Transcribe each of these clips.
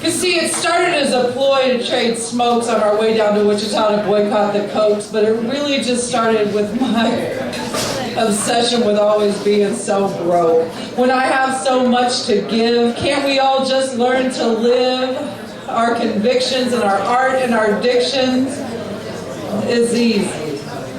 You see, it started as a ploy to trade smokes on our way down to Wichita to boycott the Cokes, but it really just started with my obsession with always being so broke. When I have so much to give, can't we all just learn to live? Our convictions and our art and our addictions is easy.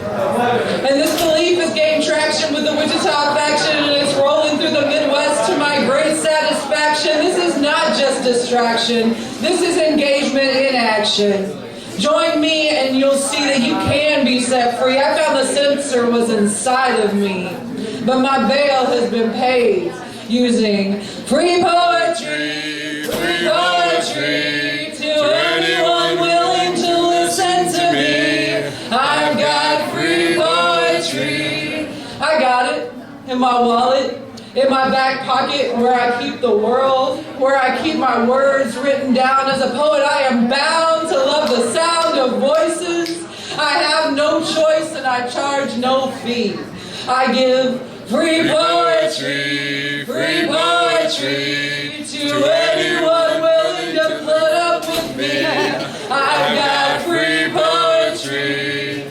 And this belief has gained traction with the Wichita faction, and it's rolling through the Midwest to my great satisfaction. This is not just distraction. This is engagement in action. Join me and you'll see that you can be set free. I found the censor was inside of me, but my bail has been paid using free poetry, free poetry to anyone willing to listen to me. I've got free poetry. I got it in my wallet, in my back pocket, where I keep the world, where I keep my words written down. As a poet, I am bound to love the sound of voices. I have no choice and I charge no fee. I give free poetry to anyone willing to put up with me. I've got free poetry.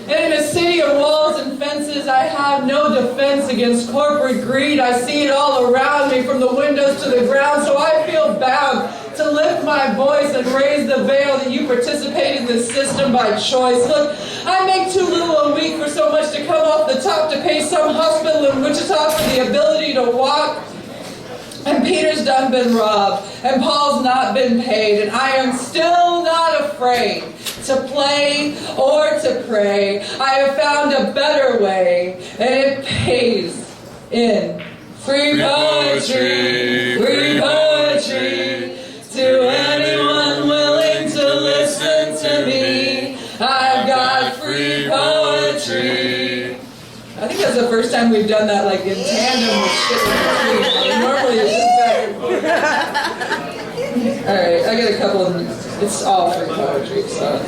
And in a city of walls and fences, I have no defense against corporate greed. I see it all around me from the windows to the ground, so I feel bound to lift my voice and raise the veil that you participate in this system by choice. Look, I make too little a week for so much to come off the top to pay some hospital in Wichita for the ability to walk. And Peter's done been robbed, and Paul's not been paid, and I am still not afraid to play or to pray. I have found a better way, and it pays in free poetry, free poetry to anyone willing to listen to me. I've got free poetry. I think that's the first time we've done that, like, in tandem with shit in between. Normally it's just back and forth. Alright, I got a couple of, it's all free poetry, so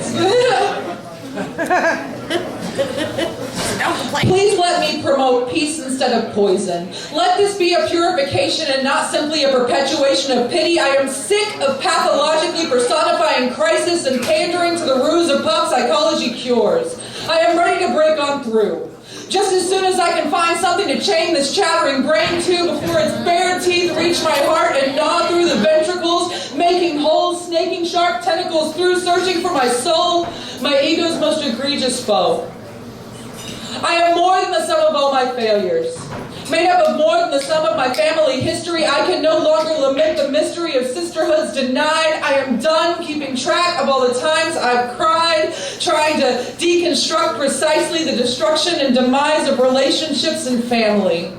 Please let me promote peace instead of poison. Let this be a purification and not simply a perpetuation of pity. I am sick of pathologically personifying crisis and pandering to the ruse of pop psychology cures. I am ready to break on through. Just as soon as I can find something to chain this chattering brain to before its bare teeth reach my heart and gnaw through the ventricles, making holes, snaking sharp tentacles through, searching for my soul, my ego's most egregious foe. I am more than the sum of all my failures. Made up of more than the sum of my family history, I can no longer lament the mystery of sisterhoods denied. I am done keeping track of all the times I've cried, trying to deconstruct precisely the destruction and demise of relationships and family.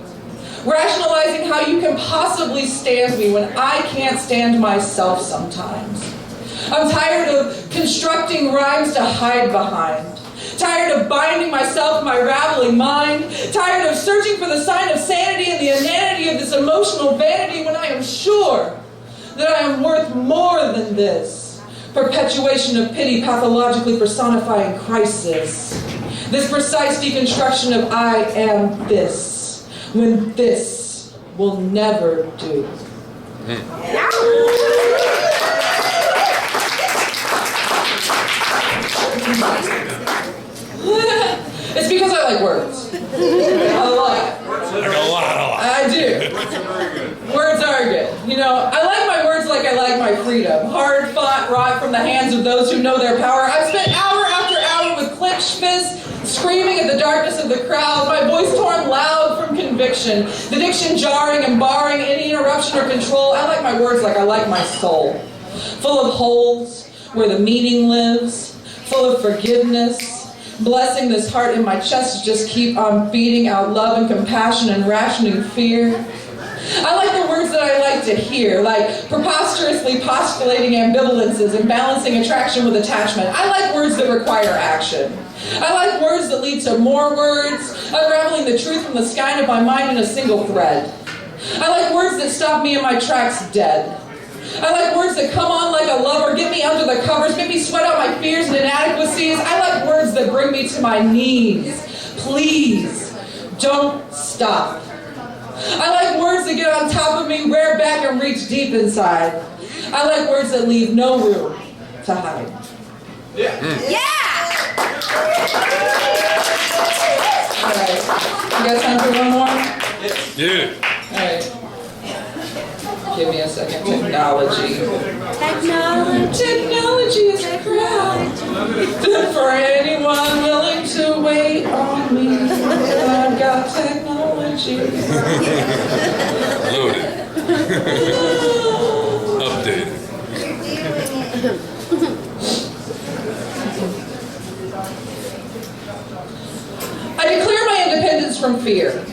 Rationalizing how you can possibly stand me when I can't stand myself sometimes. I'm tired of constructing rhymes to hide behind. Tired of binding myself in my raveling mind. Tired of searching for the sign of sanity and the inanity of this emotional vanity when I am sure that I am worth more than this. Perpetuation of pity pathologically personifying crisis. This precise deconstruction of I am this, when this will never do. It's because I like words. A lot. Like a lot. I do. Words are good. You know, I like my words like I like my freedom. Hard fought, wrought from the hands of those who know their power. I've spent hour after hour with clenched fists, screaming at the darkness of the crowd, my voice torn loud from conviction, the diction jarring and barring any interruption or control. I like my words like I like my soul. Full of holes where the meaning lives, full of forgiveness, blessing this heart in my chest to just keep on beating out love and compassion and rationing fear. I like the words that I like to hear, like preposterously postulating ambivalences and balancing attraction with attachment. I like words that require action. I like words that lead to more words, unraveling the truth from the skein of my mind in a single thread. I like words that stop me in my tracks dead. I like words that come on like a lover, get me under the covers, make me sweat out my fears and inadequacies. I like words that bring me to my knees. Please, don't stop. I like words that get on top of me, rear back, and reach deep inside. I like words that leave no room to hide. Yeah. All right. You got time for one more? Yeah. All right. Give me a second. Technology. Technology is a crowd. For anyone willing to wait on me, I've got technology. Loaded. Updated. I declare my independence from fear.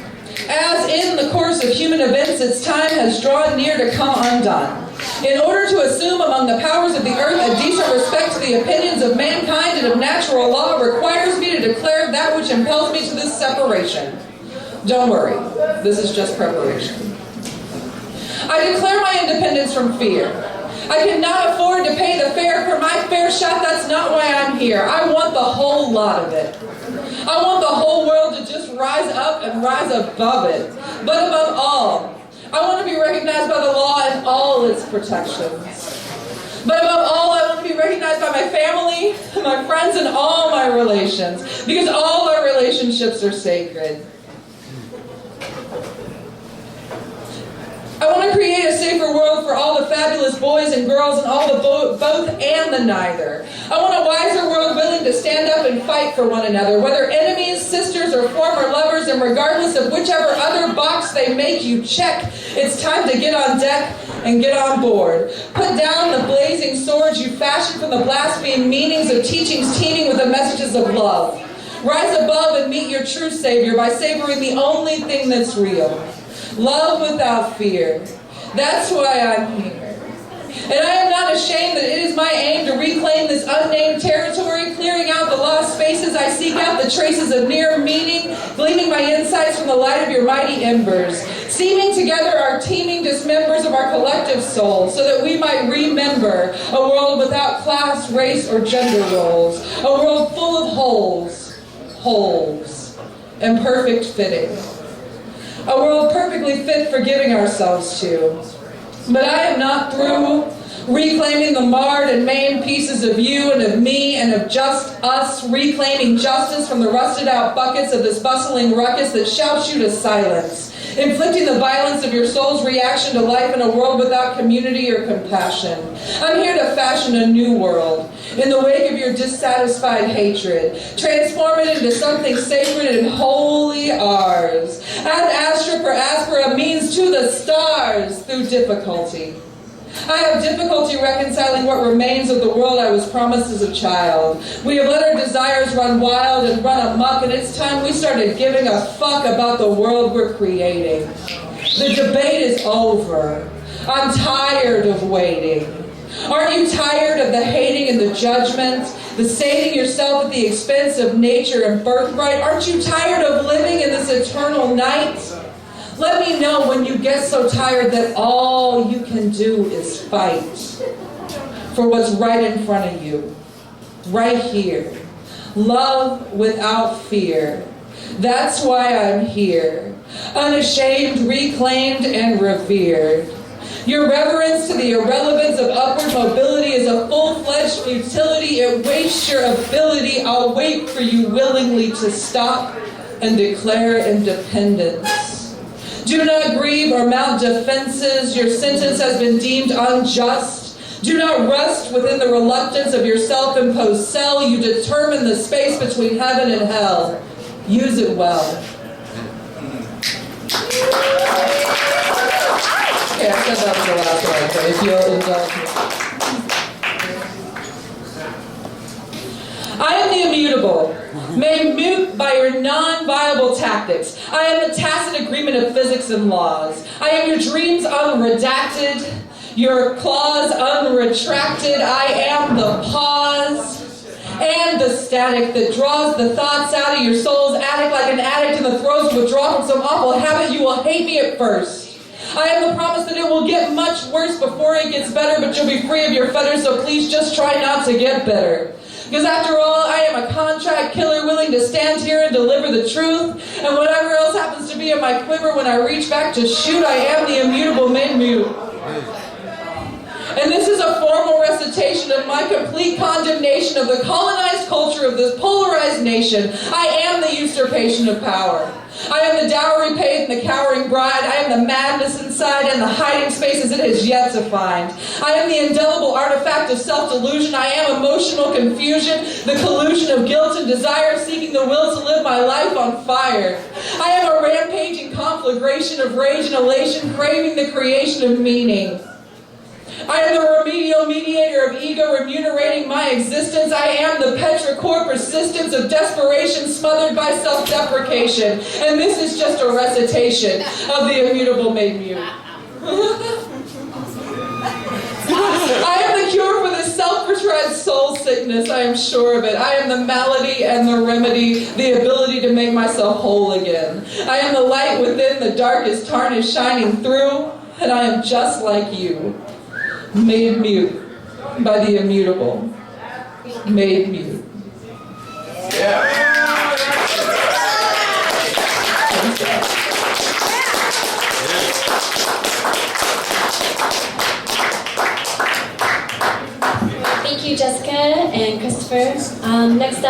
As in the course of human events, its time has drawn near to come undone. In order to assume among the powers of the earth a decent respect to the opinions of mankind and of natural law requires me to declare that which impels me to this separation. Don't worry, this is just preparation. I declare my independence from fear. I cannot afford to pay the fare for my fair shot. That's not why I'm here. I want the whole lot of it. I want the whole world to just rise up and rise above it. But above all, I want to be recognized by the law and all its protections. But above all, I want to be recognized by my family, my friends, and all my relations. Because all our relationships are sacred. I want to create a safer world for all the fabulous boys and girls and all the both and the neither. I want a wiser world willing to stand up and fight for one another, whether enemies, sisters, or former lovers, and regardless of whichever other box they make you check, it's time to get on deck and get on board. Put down the blazing swords you fashioned from the blaspheme meanings of teachings teeming with the messages of love. Rise above and meet your true Savior by savoring the only thing that's real. Love without fear. That's why I'm here. And I am not ashamed that it is my aim to reclaim this unnamed territory, clearing out the lost spaces. I seek out the traces of near meaning, gleaming my insights from the light of your mighty embers, seaming together our teeming dismembers of our collective soul, so that we might remember a world without class, race, or gender roles, a world full of holes, and perfect fitting. A world perfectly fit for giving ourselves to. But I am not through reclaiming the marred and maimed pieces of you and of me and of just us, reclaiming justice from the rusted out buckets of this bustling ruckus that shouts you to silence, inflicting the violence of your soul's reaction to life in a world without community or compassion. I'm here to fashion a new world in the wake of your dissatisfied hatred, transform it into something sacred and wholly ours. Ad astra per aspera means to the stars through difficulty. I have difficulty reconciling what remains of the world I was promised as a child. We have let our desires run wild and run amok, and it's time we started giving a fuck about the world we're creating. The debate is over. I'm tired of waiting. Aren't you tired of the hating and the judgment, the sating yourself at the expense of nature and birthright? Aren't you tired of living in this eternal night? Let me know when you get so tired that all you can do is fight for what's right in front of you, right here. Love without fear. That's why I'm here, unashamed, reclaimed, and revered. Your reverence to the irrelevance of upward mobility is a full-fledged futility. It wastes your ability. I'll wait for you willingly to stop and declare independence. Do not grieve or mount defenses. Your sentence has been deemed unjust. Do not rest within the reluctance of your self-imposed cell. You determine the space between heaven and hell. Use it well. Okay, I said that was the last one, but if you'll indulge me. I am the immutable, made mute by your non-viable tactics. I am the tacit agreement of physics and laws. I am your dreams unredacted, your claws unretracted. I am the pause and the static that draws the thoughts out of your soul's attic like an addict in the throes of withdrawal from some awful habit. You will hate me at first. I am the promise that it will get much worse before it gets better, but you'll be free of your fetters, so please just try not to get better. Because after all, I am a contract killer willing to stand here and deliver the truth, and whatever else happens to be in my quiver when I reach back to shoot, I am the immutable made mute. And this is a formal recitation of my complete condemnation of the colonized culture of this polarized nation. I am the usurpation of power. I am the dowry paid and the cowering bride. I am the madness inside and the hiding spaces it has yet to find. I am the indelible artifact of self-delusion. I am emotional confusion, the collusion of guilt and desire, seeking the will to live my life on fire. I am a rampaging conflagration of rage and elation, craving the creation of meaning. I am the remedial mediator of ego remunerating my existence. I am the petrichor persistence of desperation smothered by self-deprecation. And this is just a recitation of the immutable made mute. I am the cure for this self-prescribed soul sickness, I am sure of it. I am the malady and the remedy, the ability to make myself whole again. I am the light within, the dark is tarnished shining through, and I am just like you. Made mute by the immutable. Made mute. Yeah. Thank you, Jessica and Christopher. Next up.